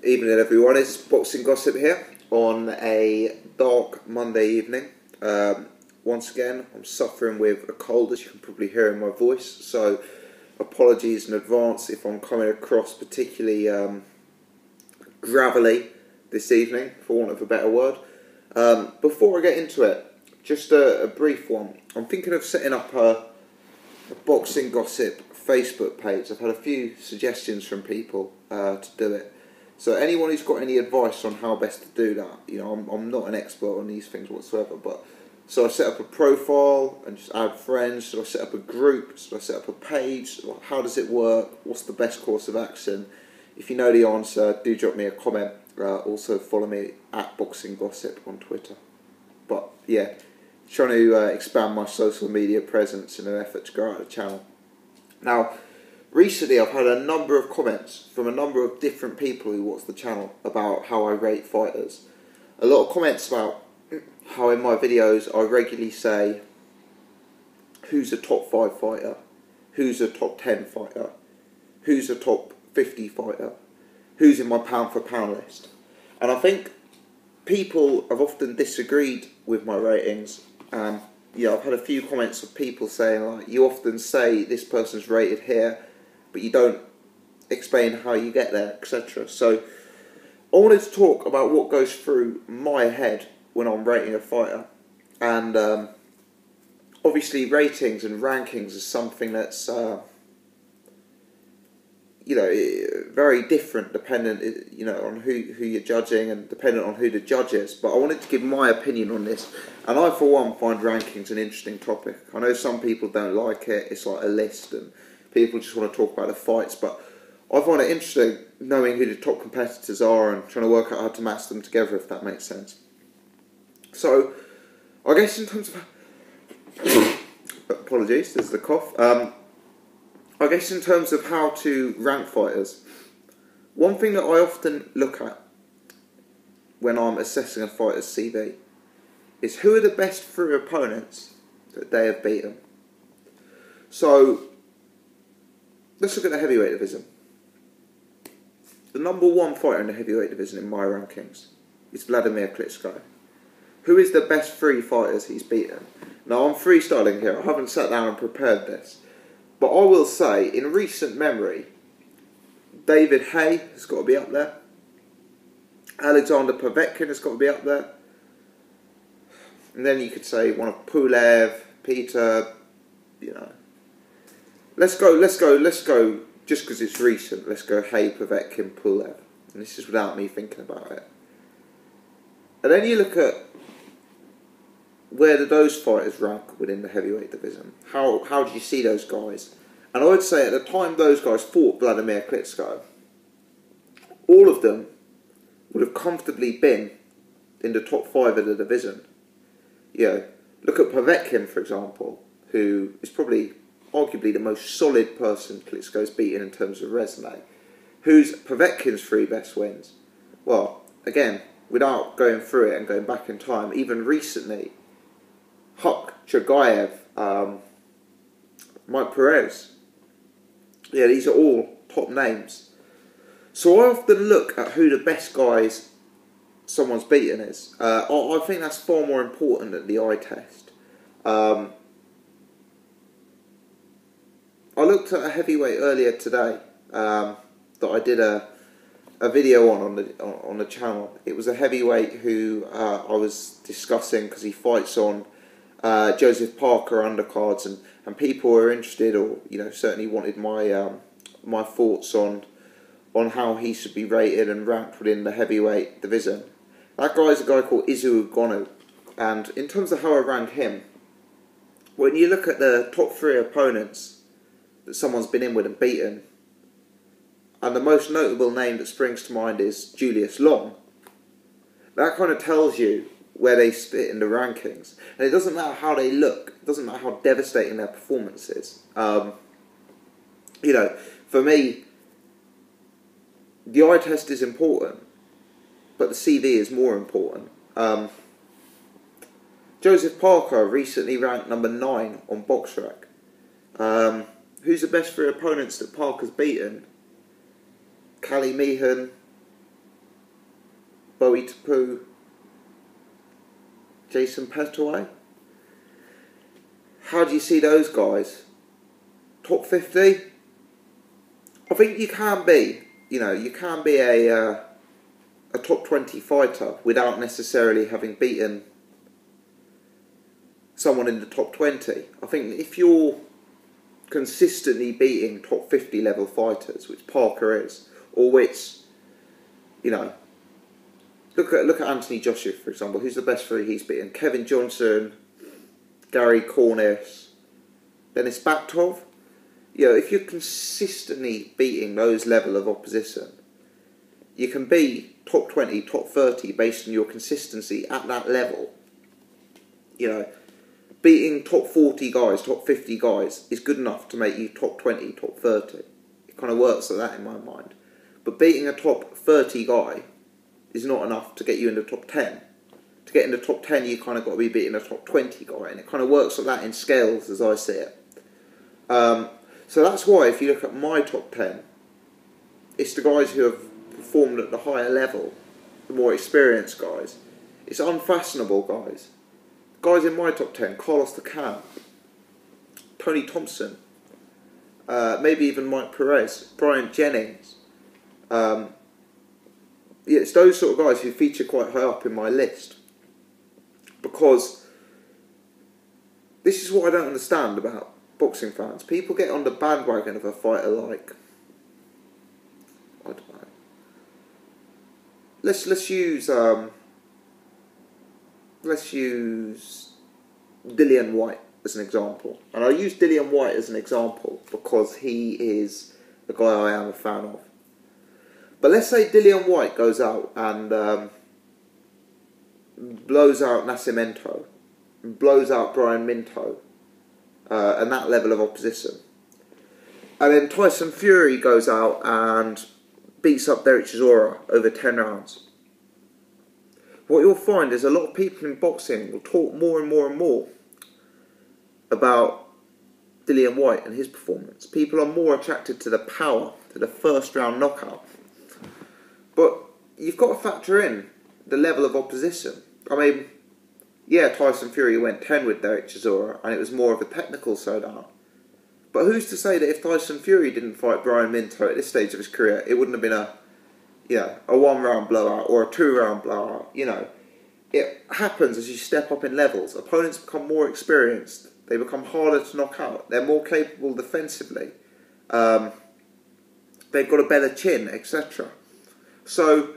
Evening everyone, it's Boxing Gossip here on a dark Monday evening. Once again, I'm suffering with a cold, as you can probably hear in my voice, so apologies in advance if I'm coming across particularly gravelly this evening, for want of a better word. Before I get into it, just a brief one. I'm thinking of setting up a Boxing Gossip Facebook page. I've had a few suggestions from people to do it. So anyone who's got any advice on how best to do that, you know, I'm not an expert on these things whatsoever, but so I set up a profile and just add friends. So I set up a group. So I set up a page. How does it work? What's the best course of action? If you know the answer, do drop me a comment. Also follow me at Boxing Gossip on Twitter. But yeah, trying to expand my social media presence in an effort to grow out the channel. Now, recently I've had a number of comments from a number of different people who watch the channel about how I rate fighters. A lot of comments about how in my videos I regularly say who's a top 5 fighter, who's a top 10 fighter, who's a top 50 fighter, who's in my pound for pound list. And I think people have often disagreed with my ratings. Yeah, I've had a few comments of people saying, like, you often say this person's rated here, but you don't explain how you get there, etc. So I wanted to talk about what goes through my head when I'm rating a fighter. And obviously ratings and rankings is something that's you know, very different dependent, you know, on who you're judging and dependent on who the judge is. But I wanted to give my opinion on this, and I for one find rankings an interesting topic. I know some people don't like it, it's like a list and people just want to talk about the fights, but I find it interesting knowing who the top competitors are and trying to work out how to match them together, if that makes sense. So, I guess in terms of apologies, there's the cough. I guess in terms of how to rank fighters, one thing that I often look at when I'm assessing a fighter's CV is who are the best 3 opponents that they have beaten. So, let's look at the heavyweight division. The number 1 fighter in the heavyweight division in my rankings is Vladimir Klitschko. Who is the best 3 fighters he's beaten? Now, I'm freestyling here, I haven't sat down and prepared this. But I will say, in recent memory, David Haye has got to be up there. Alexander Povetkin has got to be up there. And then you could say one of Pulev, Peter, you know. Let's go, just because it's recent, let's go Haye, Povetkin, Pulev. And this is without me thinking about it. And then you look at where do those fighters rank within the heavyweight division? How do you see those guys? And I would say at the time those guys fought Vladimir Klitschko, all of them would have comfortably been in the top 5 of the division. You know, look at Povetkin, for example, who is probably arguably the most solid person Klitschko's beaten in terms of resume. Who's Povetkin's 3 best wins? Well, again, without going through it and going back in time, even recently, Huk Chagayev, Mike Perez. Yeah, these are all top names. So I often look at who the best guys someone's beaten is. I think that's far more important than the eye test. I looked at a heavyweight earlier today that I did a video on the channel. It was a heavyweight who I was discussing because he fights on Joseph Parker undercards, and people were interested, or you know, certainly wanted my my thoughts on how he should be rated and ranked within the heavyweight division. That guy's a guy called Izu Ugonu, and in terms of how I rank him, when you look at the top 3 opponents that someone's been in with and beaten, and the most notable name that springs to mind is Julius Long, that kind of tells you where they sit in the rankings. And it doesn't matter how they look, it doesn't matter how devastating their performance is. You know, for me, the eye test is important, but the CV is more important. Joseph Parker recently ranked number 9 on BoxRec. Who's the best 3 opponents that Parker's beaten? Cali Meehan, Bowie Tapu, Jason Petaway. How do you see those guys? Top 50? I think you can be, you can be a top 20 fighter without necessarily having beaten someone in the top 20. I think if you're consistently beating top 50 level fighters, which Parker is, or which, look at Anthony Joshua, for example. Who's the best three he's beaten? Kevin Johnson, Gary Cornish, Denis Baktov. If you're consistently beating those level of opposition, you can be top 20, top 30 based on your consistency at that level. Beating top 40 guys, top 50 guys is good enough to make you top 20, top 30. It kind of works like that in my mind. But beating a top 30 guy is not enough to get you in the top 10. To get in the top 10, you kind of got to be beating a top 20 guy. And it kind of works like that in scales as I see it. So that's why if you look at my top 10, it's the guys who have performed at the higher level, the more experienced guys. It's unfashionable guys. Guys in my top 10, Carlos Takam, Tony Thompson, maybe even Mike Perez, Brian Jennings. It's those sort of guys who feature quite high up in my list. Because this is what I don't understand about boxing fans. People get on the bandwagon of a fighter like, I don't know. Let's use Dillian White as an example. And I use Dillian White as an example because he is the guy I am a fan of. But let's say Dillian White goes out and blows out Nascimento, blows out Brian Minto, and that level of opposition. And then Tyson Fury goes out and beats up Derek Chisora over 10 rounds. What you'll find is a lot of people in boxing will talk more and more and more about Dillian White and his performance. People are more attracted to the power, to the first round knockout. But you've got to factor in the level of opposition. I mean, yeah, Tyson Fury went 10 with Derek Chisora and it was more of a technical showdown. But who's to say that if Tyson Fury didn't fight Brian Minto at this stage of his career, it wouldn't have been a 1 round blowout or a 2 round blowout. It happens as you step up in levels. Opponents become more experienced. They become harder to knock out. They're more capable defensively. They've got a better chin, etc. So,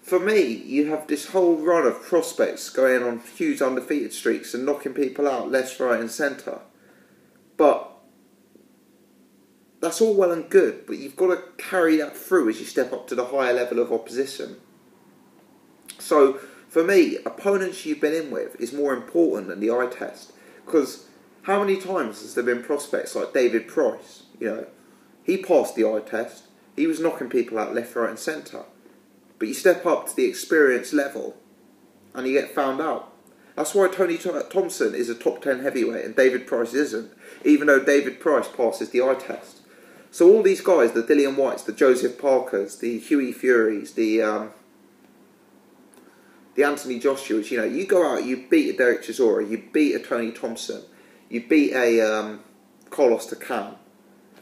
for me, you have this whole run of prospects going on huge undefeated streaks and knocking people out left, right and centre. But that's all well and good, but you've got to carry that through as you step up to the higher level of opposition. So, for me, opponents you've been in with is more important than the eye test. Because how many times has there been prospects like David Price? He passed the eye test. He was knocking people out left, right and centre. But you step up to the experience level and you get found out. That's why Tony Thompson is a top 10 heavyweight and David Price isn't, even though David Price passes the eye test. So all these guys, the Dillian Whites, the Joseph Parkers, the Hughie Furies, the Anthony Joshuas, you go out, you beat a Derek Chisora, you beat a Tony Thompson, you beat a Carlos Takam.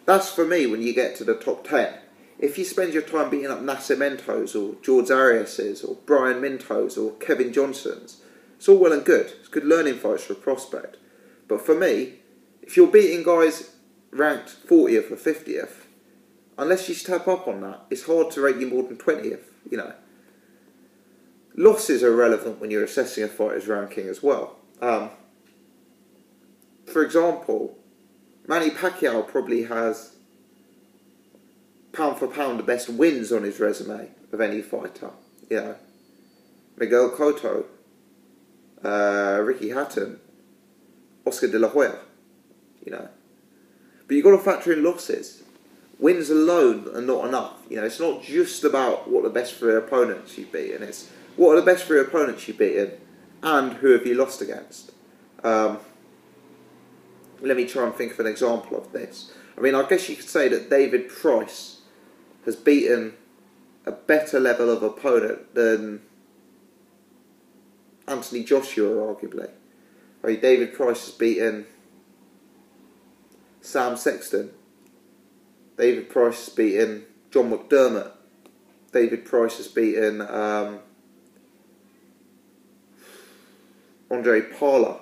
That's for me when you get to the top 10. If you spend your time beating up Nascimentos or George Arias's or Brian Mintos or Kevin Johnson's, it's all well and good. It's good learning fights for a prospect. But for me, if you're beating guys ranked 40th or 50th, unless you step up on that, it's hard to rate you more than 20th, Losses are relevant when you're assessing a fighter's ranking as well. For example, Manny Pacquiao probably has pound for pound the best wins on his resume of any fighter. Miguel Cotto, Ricky Hatton, Oscar De La Hoya. But you've got to factor in losses. Wins alone are not enough. It's not just about what the best three opponents you've beaten. It's what are the best three opponents you've beaten and who have you lost against. Let me try and think of an example of this. I guess you could say that David Price has beaten a better level of opponent than Anthony Joshua, arguably. David Price has beaten Sam Sexton. David Price has beaten John McDermott. David Price has beaten Andre Parler.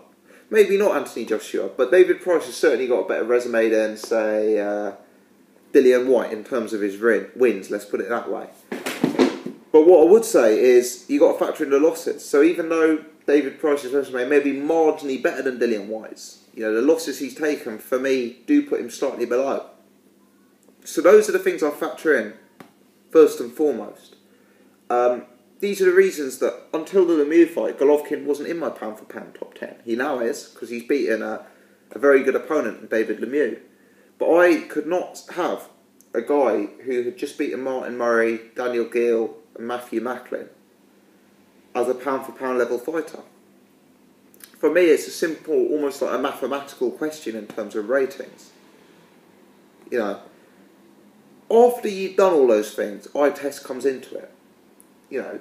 Maybe not Anthony Joshua, but David Price has certainly got a better resume than, say, Dillian White in terms of his wins, let's put it that way. But what I would say is, you've got to factor in the losses. So even though David Price's resume may be marginally better than Dillian White's, the losses he's taken, for me, do put him slightly below. So those are the things I factor in, first and foremost. These are the reasons that, until the Lemieux fight, Golovkin wasn't in my pound-for-pound top 10. He now is, because he's beaten a very good opponent in David Lemieux. But I could not have a guy who had just beaten Martin Murray, Daniel Gill and Matthew Macklin as a pound-for-pound level fighter. For me, it's a simple, almost like a mathematical question in terms of ratings. After you've done all those things, eye test comes into it.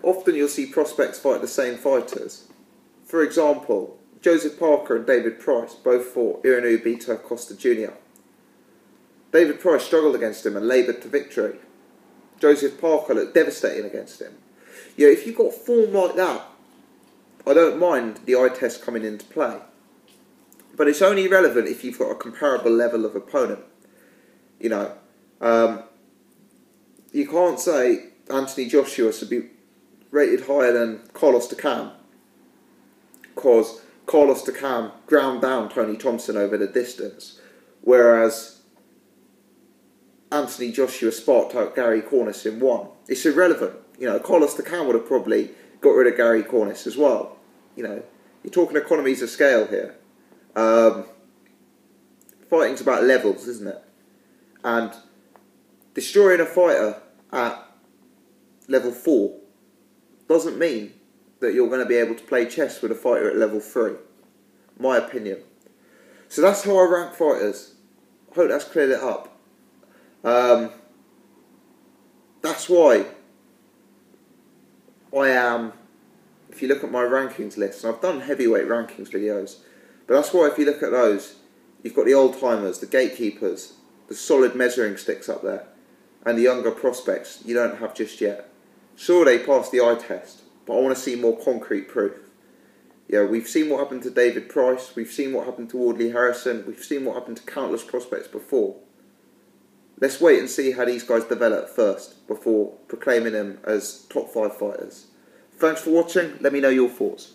Often you'll see prospects fight the same fighters. For example, Joseph Parker and David Price both fought Irinu Bito Costa Jr. David Price struggled against him and laboured to victory. Joseph Parker looked devastating against him. If you've got form like that, I don't mind the eye test coming into play. But it's only relevant if you've got a comparable level of opponent. You can't say Anthony Joshua should be rated higher than Carlos Takam, because Carlos Takam ground down Tony Thompson over the distance, whereas Anthony Joshua sparked out Gary Cornish in one. It's irrelevant. Carlos Takam would have probably got rid of Gary Cornish as well. You're talking economies of scale here. Fighting's about levels, isn't it? And destroying a fighter at level 4 doesn't mean that you're going to be able to play chess with a fighter at level 3. My opinion. So that's how I rank fighters. I hope that's cleared it up. That's why I am, if you look at my rankings list, and I've done heavyweight rankings videos, but that's why if you look at those, you've got the old-timers, the gatekeepers, the solid measuring sticks up there, and the younger prospects you don't have just yet. Sure, they passed the eye test, but I want to see more concrete proof. We've seen what happened to David Price, we've seen what happened to Audley Harrison, we've seen what happened to countless prospects before. Let's wait and see how these guys develop first, before proclaiming them as top 5 fighters. Thanks for watching, let me know your thoughts.